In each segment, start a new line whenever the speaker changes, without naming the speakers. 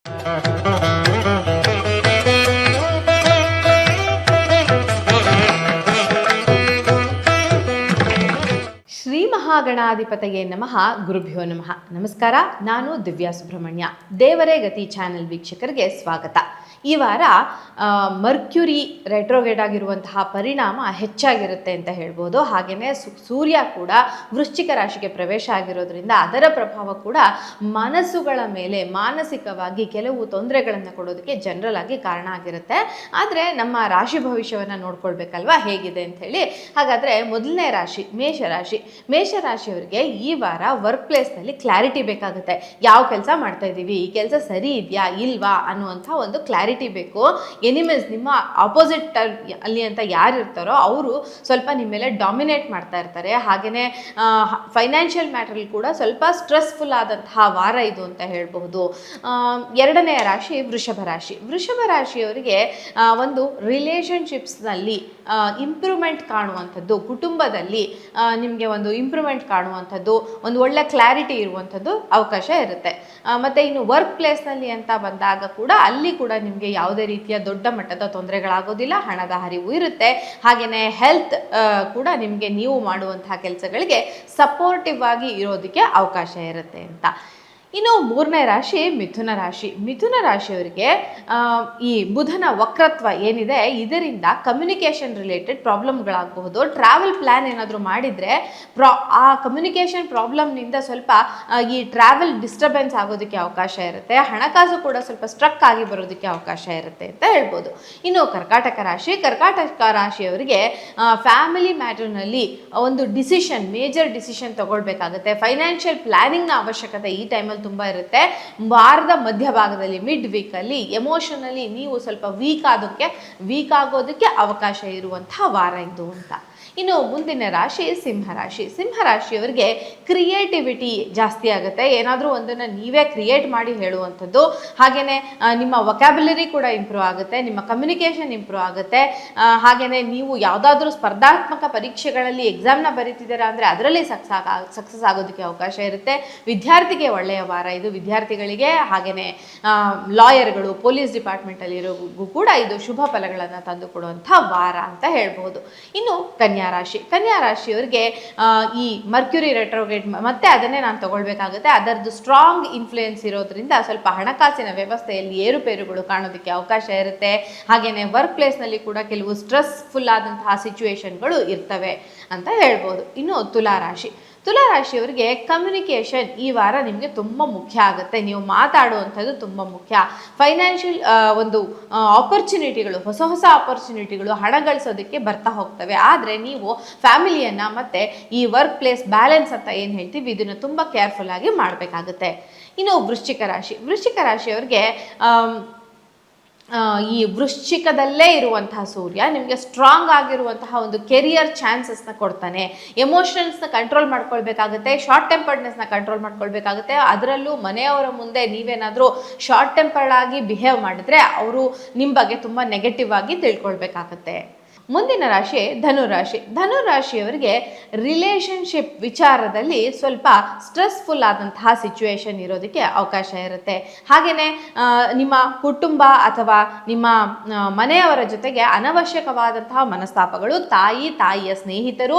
ಶ್ರೀ ಮಹಾಗಣಾಧಿಪತಯೇ ನಮಃ. ಗುರುಭ್ಯೋ ನಮಃ. ನಮಸ್ಕಾರ. ನಾನು ದಿವ್ಯಾ ಸುಬ್ರಹ್ಮಣ್ಯ. ದೇವರೇ ಗತಿ ಚಾನೆಲ್ ವೀಕ್ಷಕರಿಗೆ ಸ್ವಾಗತ. ಈ ವಾರ ಮರ್ಕ್ಯುರಿ ರೆಟ್ರೋಗೇಡ್ ಆಗಿರುವಂತಹ ಪರಿಣಾಮ ಹೆಚ್ಚಾಗಿರುತ್ತೆ ಅಂತ ಹೇಳ್ಬೋದು. ಹಾಗೆಯೇ ಸೂರ್ಯ ಕೂಡ ವೃಶ್ಚಿಕ ರಾಶಿಗೆ ಪ್ರವೇಶ ಆಗಿರೋದ್ರಿಂದ ಅದರ ಪ್ರಭಾವ ಕೂಡ ಮನಸ್ಸುಗಳ ಮೇಲೆ ಮಾನಸಿಕವಾಗಿ ಕೆಲವು ತೊಂದರೆಗಳನ್ನು ಕೊಡೋದಕ್ಕೆ ಜನರಲ್ ಆಗಿ ಕಾರಣ ಆಗಿರುತ್ತೆ. ಆದರೆ ನಮ್ಮ ರಾಶಿ ಭವಿಷ್ಯವನ್ನು ನೋಡ್ಕೊಳ್ಬೇಕಲ್ವಾ ಹೇಗಿದೆ ಅಂತ ಹೇಳಿ. ಹಾಗಾದರೆ ಮೊದಲನೇ ರಾಶಿ ಮೇಷರಾಶಿ. ಮೇಷರಾಶಿಯವರಿಗೆ ಈ ವಾರ ವರ್ಕ್ ಪ್ಲೇಸ್ನಲ್ಲಿ ಕ್ಲಾರಿಟಿ ಬೇಕಾಗುತ್ತೆ. ಯಾವ ಕೆಲಸ ಮಾಡ್ತಾ ಇದ್ದೀವಿ, ಈ ಕೆಲಸ ಸರಿ ಇದೆಯಾ ಇಲ್ವಾ ಅನ್ನುವಂಥ ಒಂದು ಕ್ಲಾರಿಟಿ ಬೇಕು. ಎನಿಮೀಸ್, ನಿಮ್ಮ ಆಪೋಸಿಟ್ ಅಲ್ಲಿ ಅಂತ ಯಾರು ಇರ್ತಾರೋ ಅವರು ಸ್ವಲ್ಪ ನಿಮ್ಮ ಮೇಲೆ ಡಾಮಿನೇಟ್ ಮಾಡ್ತಾ ಇರ್ತಾರೆ. ಹಾಗೆಯೇ ಫೈನಾನ್ಷಿಯಲ್ ಮ್ಯಾಟರಲ್ಲಿ ಕೂಡ ಸ್ವಲ್ಪ ಸ್ಟ್ರೆಸ್ಫುಲ್ ಆದಂತಹ ವಾರ ಇದು ಅಂತ ಹೇಳಬಹುದು. ಎರಡನೆಯ ರಾಶಿ ವೃಷಭ ರಾಶಿ. ವೃಷಭ ರಾಶಿಯವರಿಗೆ ಒಂದು ರಿಲೇಷನ್ಶಿಪ್ಸ್ನಲ್ಲಿ ಇಂಪ್ರೂವ್ಮೆಂಟ್ ಕಾಣುವಂಥದ್ದು, ಕುಟುಂಬದಲ್ಲಿ ನಿಮಗೆ ಒಂದು ಇಂಪ್ರೂವ್ಮೆಂಟ್ ಕಾಣುವಂಥದ್ದು, ಒಂದು ಒಳ್ಳೆ ಕ್ಲಾರಿಟಿ ಇರುವಂಥದ್ದು ಅವಕಾಶ ಇರುತ್ತೆ. ಮತ್ತು ಇನ್ನು ವರ್ಕ್ ಪ್ಲೇಸ್ನಲ್ಲಿ ಅಂತ ಬಂದಾಗ ಕೂಡ ಅಲ್ಲಿ ಕೂಡ ನಿಮಗೆ ಯಾವುದೇ ರೀತಿಯ ದೊಡ್ಡ ಮಟ್ಟದ ತೊಂದರೆಗಳಾಗೋದಿಲ್ಲ, ಹಣದ ಹರಿವು ಇರುತ್ತೆ. ಹಾಗೆಯೇ ಹೆಲ್ತ್ ಕೂಡ ನಿಮಗೆ ನೀವು ಮಾಡುವಂತಹ ಕೆಲಸಗಳಿಗೆ ಸಪೋರ್ಟಿವ್ ಆಗಿ ಇರೋದಕ್ಕೆ ಅವಕಾಶ ಇರುತ್ತೆ ಅಂತ. ಇನ್ನು ಮೂರನೇ ರಾಶಿ ಮಿಥುನ ರಾಶಿ. ಮಿಥುನ ರಾಶಿಯವರಿಗೆ ಈ ಬುಧನ ವಕ್ರತ್ವ ಏನಿದೆ ಇದರಿಂದ ಕಮ್ಯುನಿಕೇಷನ್ ರಿಲೇಟೆಡ್ ಪ್ರಾಬ್ಲಮ್ಗಳಾಗಬಹುದು. ಟ್ರಾವೆಲ್ ಪ್ಲ್ಯಾನ್ ಏನಾದರೂ ಮಾಡಿದರೆ ಆ ಕಮ್ಯುನಿಕೇಷನ್ ಪ್ರಾಬ್ಲಮ್ನಿಂದ ಸ್ವಲ್ಪ ಈ ಟ್ರಾವೆಲ್ ಡಿಸ್ಟರ್ಬೆನ್ಸ್ ಆಗೋದಕ್ಕೆ ಅವಕಾಶ ಇರುತ್ತೆ. ಹಣಕಾಸು ಕೂಡ ಸ್ವಲ್ಪ ಸ್ಟ್ರಕ್ ಆಗಿ ಬರೋದಕ್ಕೆ ಅವಕಾಶ ಇರುತ್ತೆ ಅಂತ ಹೇಳ್ಬೋದು. ಇನ್ನು ಕರ್ಕಾಟಕ ರಾಶಿ. ಕರ್ಕಾಟಕ ರಾಶಿಯವರಿಗೆ ಫ್ಯಾಮಿಲಿ ಮ್ಯಾಟರ್ನಲ್ಲಿ ಒಂದು ಮೇಜರ್ ಡಿಸಿಷನ್ ತಗೊಳ್ಬೇಕಾಗುತ್ತೆ. ಫೈನಾನ್ಷಿಯಲ್ ಪ್ಲ್ಯಾನಿಂಗ್ನ ಅವಶ್ಯಕತೆ ಈ ಟೈಮಲ್ಲಿ ತುಂಬ ಇರುತ್ತೆ. ವಾರದ ಮಧ್ಯಭಾಗದಲ್ಲಿ ಮಿಡ್ ವೀಕಲ್ಲಿ ಎಮೋಷನಲಿ ನೀವು ಸ್ವಲ್ಪ ವೀಕ್ ಆಗೋದಕ್ಕೆ ಅವಕಾಶ ಇರುವಂತಹ ವಾರ ಇದು ಅಂತ. ಇನ್ನು ಮುಂದಿನ ರಾಶಿ ಸಿಂಹರಾಶಿ. ಸಿಂಹರಾಶಿಯವರಿಗೆ ಕ್ರಿಯೇಟಿವಿಟಿ ಜಾಸ್ತಿ ಆಗುತ್ತೆ. ಏನಾದರೂ ಒಂದನ್ನು ನೀವೇ ಕ್ರಿಯೇಟ್ ಮಾಡಿ ಹೇಳುವಂಥದ್ದು. ಹಾಗೆಯೇ ನಿಮ್ಮ ವೊಕ್ಯಾಬ್ಯುಲರಿ ಕೂಡ ಇಂಪ್ರೂವ್ ಆಗುತ್ತೆ, ನಿಮ್ಮ ಕಮ್ಯುನಿಕೇಷನ್ ಇಂಪ್ರೂವ್ ಆಗುತ್ತೆ. ಹಾಗೆಯೇ ನೀವು ಯಾವುದಾದ್ರೂ ಸ್ಪರ್ಧಾತ್ಮಕ ಪರೀಕ್ಷೆಗಳಲ್ಲಿ ಎಕ್ಸಾಮ್ನ ಬರೀತಿದ್ದೀರಾ ಅಂದರೆ ಅದರಲ್ಲಿ ಸಕ್ಸಸ್ ಆಗೋದಕ್ಕೆ ಅವಕಾಶ ಇರುತ್ತೆ. ವಿದ್ಯಾರ್ಥಿಗೆ ಒಳ್ಳೆಯ ವಾರ ಇದು. ವಿದ್ಯಾರ್ಥಿಗಳಿಗೆ ಹಾಗೆಯೇ ಲಾಯರ್ಗಳು, ಪೊಲೀಸ್ ಡಿಪಾರ್ಟ್ಮೆಂಟಲ್ಲಿರೋರಿಗೂ ಕೂಡ ಇದು ಶುಭ ಫಲಗಳನ್ನು ತಂದುಕೊಡುವಂಥ ವಾರ ಅಂತ ಹೇಳ್ಬೋದು. ಇನ್ನು ಕನ್ಯಾ ರಾಶಿಯವರಿಗೆ ಈ ಮರ್ಕ್ಯುರಿ ರೆಟ್ರೋಗ್ರೇಡ್ ಮತ್ತೆ ಅದನ್ನೇ ನಾನು ತಗೊಳ್ಬೇಕಾಗುತ್ತೆ. ಅದರದ್ದು ಸ್ಟ್ರಾಂಗ್ ಇನ್ಫ್ಲುಯೆನ್ಸ್ ಇರೋದ್ರಿಂದ ಸ್ವಲ್ಪ ಹಣಕಾಸಿನ ವ್ಯವಸ್ಥೆಯಲ್ಲಿ ಏರುಪೇರುಗಳು ಕಾಣೋದಕ್ಕೆ ಅವಕಾಶ ಇರುತ್ತೆ. ಹಾಗೆಯೇ ವರ್ಕ್ ಪ್ಲೇಸ್ನಲ್ಲಿ ಕೂಡ ಕೆಲವು ಸ್ಟ್ರೆಸ್ಫುಲ್ ಆದಂತಹ ಸಿಚುವೇಶನ್ಗಳು ಇರ್ತವೆ ಅಂತ ಹೇಳ್ಬೋದು. ಇನ್ನು ತುಲಾರಾಶಿಯವರಿಗೆ ಕಮ್ಯುನಿಕೇಷನ್ ಈ ವಾರ ನಿಮಗೆ ತುಂಬ ಮುಖ್ಯ ಆಗುತ್ತೆ. ನೀವು ಮಾತಾಡುವಂಥದ್ದು ತುಂಬ ಮುಖ್ಯ. ಫೈನಾನ್ಷಿಯಲ್ ಒಂದು ಆಪರ್ಚುನಿಟಿಗಳು, ಹೊಸ ಆಪರ್ಚುನಿಟಿಗಳು ಹಣ ಗಳಿಸೋದಕ್ಕೆ ಬರ್ತಾ ಹೋಗ್ತವೆ. ಆದರೆ ನೀವು ಫ್ಯಾಮಿಲಿಯನ್ನು ಮತ್ತು ಈ ವರ್ಕ್ ಪ್ಲೇಸ್ ಬ್ಯಾಲೆನ್ಸ್ ಅಂತ ಏನು ಹೇಳ್ತೀವಿ ಇದನ್ನು ತುಂಬ ಕೇರ್ಫುಲ್ ಆಗಿ ಮಾಡಬೇಕಾಗುತ್ತೆ. ಇನ್ನು ವೃಶ್ಚಿಕ ರಾಶಿಯವರಿಗೆ ಈ ವೃಶ್ಚಿಕದಲ್ಲೇ ಇರುವಂತಹ ಸೂರ್ಯ ನಿಮಗೆ ಸ್ಟ್ರಾಂಗ್ ಆಗಿರುವಂತಹ ಒಂದು ಕೆರಿಯರ್ ಚಾನ್ಸಸ್ನ ಕೊಡ್ತಾನೆ. ಎಮೋಷನ್ಸ್ನ ಕಂಟ್ರೋಲ್ ಮಾಡ್ಕೊಳ್ಬೇಕಾಗುತ್ತೆ, ಶಾರ್ಟ್ ಟೆಂಪರ್ಡ್ನೆಸ್ನ ಕಂಟ್ರೋಲ್ ಮಾಡ್ಕೊಳ್ಬೇಕಾಗುತ್ತೆ. ಅದರಲ್ಲೂ ಮನೆಯವರ ಮುಂದೆ ನೀವೇನಾದರೂ ಶಾರ್ಟ್ ಟೆಂಪರ್ಡ್ ಆಗಿ ಬಿಹೇವ್ ಮಾಡಿದ್ರೆ ಅವರು ನಿಮ್ಮ ಬಗ್ಗೆ ತುಂಬ ನೆಗೆಟಿವ್ ಆಗಿ ತಿಳ್ಕೊಳ್ಬೇಕಾಗತ್ತೆ. ಮುಂದಿನ ರಾಶಿ ಧನುರಾಶಿಯವರಿಗೆ ರಿಲೇಷನ್ಶಿಪ್ ವಿಚಾರದಲ್ಲಿ ಸ್ವಲ್ಪ ಸ್ಟ್ರೆಸ್ಫುಲ್ ಆದಂತಹ ಸಿಚುವೇಶನ್ ಇರೋದಕ್ಕೆ ಅವಕಾಶ ಇರುತ್ತೆ. ಹಾಗೆಯೇ ನಿಮ್ಮ ಕುಟುಂಬ ಅಥವಾ ನಿಮ್ಮ ಮನೆಯವರ ಜೊತೆಗೆ ಅನವಶ್ಯಕವಾದಂತಹ ಮನಸ್ತಾಪಗಳು, ತಾಯಿಯ ಸ್ನೇಹಿತರು,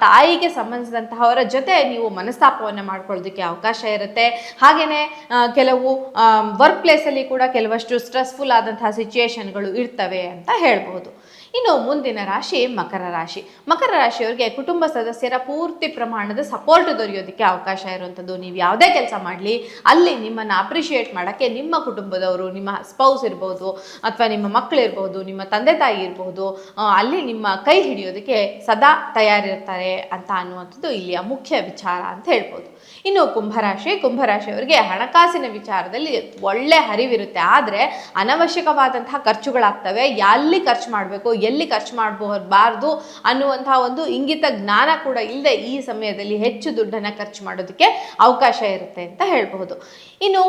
ತಾಯಿಗೆ ಸಂಬಂಧಿಸಿದಂತಹವರ ಜೊತೆ ನೀವು ಮನಸ್ತಾಪವನ್ನು ಮಾಡ್ಕೊಳ್ಳೋದಕ್ಕೆ ಅವಕಾಶ ಇರುತ್ತೆ. ಹಾಗೆಯೇ ಕೆಲವು ವರ್ಕ್ ಪ್ಲೇಸಲ್ಲಿ ಕೂಡ ಕೆಲವಷ್ಟು ಸ್ಟ್ರೆಸ್ಫುಲ್ ಆದಂತಹ ಸಿಚುವೇಶನ್ಗಳು ಇರ್ತವೆ ಅಂತ ಹೇಳ್ಬೋದು. ಇನ್ನು ಮುಂದಿನ ರಾಶಿ ಮಕರ ರಾಶಿಯವರಿಗೆ ಕುಟುಂಬ ಸದಸ್ಯರ ಪೂರ್ತಿ ಪ್ರಮಾಣದ ಸಪೋರ್ಟ್ ದೊರೆಯೋದಕ್ಕೆ ಅವಕಾಶ ಇರುವಂಥದ್ದು. ನೀವು ಯಾವುದೇ ಕೆಲಸ ಮಾಡಲಿ ಅಲ್ಲಿ ನಿಮ್ಮನ್ನು ಅಪ್ರಿಷಿಯೇಟ್ ಮಾಡೋಕ್ಕೆ ನಿಮ್ಮ ಕುಟುಂಬದವರು, ನಿಮ್ಮ ಸ್ಪೌಸ್ ಇರ್ಬೋದು ಅಥವಾ ನಿಮ್ಮ ಮಕ್ಕಳಿರ್ಬೋದು, ನಿಮ್ಮ ತಂದೆ ತಾಯಿ ಇರ್ಬೋದು, ಅಲ್ಲಿ ನಿಮ್ಮ ಕೈ ಹಿಡಿಯೋದಕ್ಕೆ ಸದಾ ತಯಾರಿರ್ತಾರೆ ಅಂತ ಅನ್ನುವಂಥದ್ದು ಇಲ್ಲಿಯ ಮುಖ್ಯ ವಿಚಾರ ಅಂತ ಹೇಳ್ಬೋದು. ಇನ್ನು ಕುಂಭರಾಶಿಯವರಿಗೆ ಹಣಕಾಸಿನ ವಿಚಾರದಲ್ಲಿ ಒಳ್ಳೆ ಹರಿವಿರುತ್ತೆ. ಆದರೆ ಅನವಶ್ಯಕವಾದಂತಹ ಖರ್ಚುಗಳಾಗ್ತವೆ. ಎಲ್ಲಿ ಖರ್ಚು ಮಾಡಬೇಕು, ಎಲ್ಲಿ ಖರ್ಚು ಮಾಡಬಾರ್ದು ಅನ್ನುವಂತಹ ಒಂದು ಇಂಗಿತ ಜ್ಞಾನ ಕೂಡ ಇಲ್ಲದೆ ಈ ಸಮಯದಲ್ಲಿ ಹೆಚ್ಚು ದುಡ್ಡನ್ನು ಖರ್ಚು ಮಾಡೋದಕ್ಕೆ ಅವಕಾಶ ಇರುತ್ತೆ ಅಂತ ಹೇಳ್ಬಹುದು. ಇನ್ನು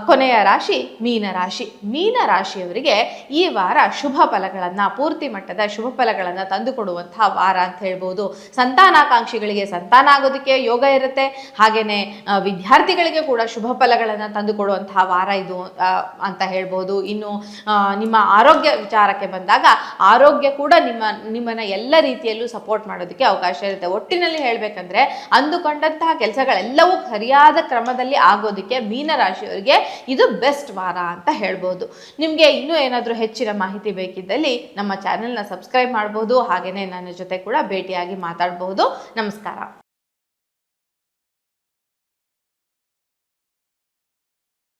ಕೊನೆಯ ರಾಶಿ ಮೀನರಾಶಿ. ಮೀನರಾಶಿಯವರಿಗೆ ಈ ವಾರ ಶುಭ ಫಲಗಳನ್ನು, ಪೂರ್ತಿ ಮಟ್ಟದ ಶುಭ ಫಲಗಳನ್ನು ತಂದುಕೊಡುವಂತಹ ವಾರ ಅಂತ ಹೇಳ್ಬೋದು. ಸಂತಾನಾಕಾಂಕ್ಷಿಗಳಿಗೆ ಸಂತಾನ ಆಗೋದಕ್ಕೆ ಯೋಗ ಇರುತ್ತೆ. ಹಾಗೆಯೇ ವಿದ್ಯಾರ್ಥಿಗಳಿಗೆ ಕೂಡ ಶುಭ ಫಲಗಳನ್ನು ತಂದುಕೊಡುವಂತಹ ವಾರ ಇದು ಅಂತ ಹೇಳ್ಬೋದು. ಇನ್ನು ನಿಮ್ಮ ಆರೋಗ್ಯ ವಿಚಾರಕ್ಕೆ ಬಂದಾಗ ಆರೋಗ್ಯ ಕೂಡ ನಿಮ್ಮನ್ನು ಎಲ್ಲ ರೀತಿಯಲ್ಲೂ ಸಪೋರ್ಟ್ ಮಾಡೋದಕ್ಕೆ ಅವಕಾಶ ಇರುತ್ತೆ. ಒಟ್ಟಿನಲ್ಲಿ ಹೇಳಬೇಕಂದ್ರೆ ಅಂದುಕೊಂಡಂತಹ ಕೆಲಸಗಳೆಲ್ಲವೂ ಸರಿಯಾದ ಕ್ರಮದಲ್ಲಿ ಆಗೋದಕ್ಕೆ ಮೀನರಾಶಿಯವರಿಗೆ ಇದು ಬೆಸ್ಟ್ ವಾರ ಅಂತ ಹೇಳ್ಬೋದು. ನಿಮಗೆ ಇನ್ನೂ ಏನಾದರೂ ಹೆಚ್ಚಿನ ಮಾಹಿತಿ ಬೇಕಿದ್ದಲ್ಲಿ ನಮ್ಮ ಚಾನೆಲ್ನ ಸಬ್ಸ್ಕ್ರೈಬ್ ಮಾಡ್ಬೋದು. ಹಾಗೆಯೇ ನನ್ನ ಜೊತೆ ಕೂಡ ಭೇಟಿಯಾಗಿ ಮಾತಾಡಬಹುದು. ನಮಸ್ಕಾರ.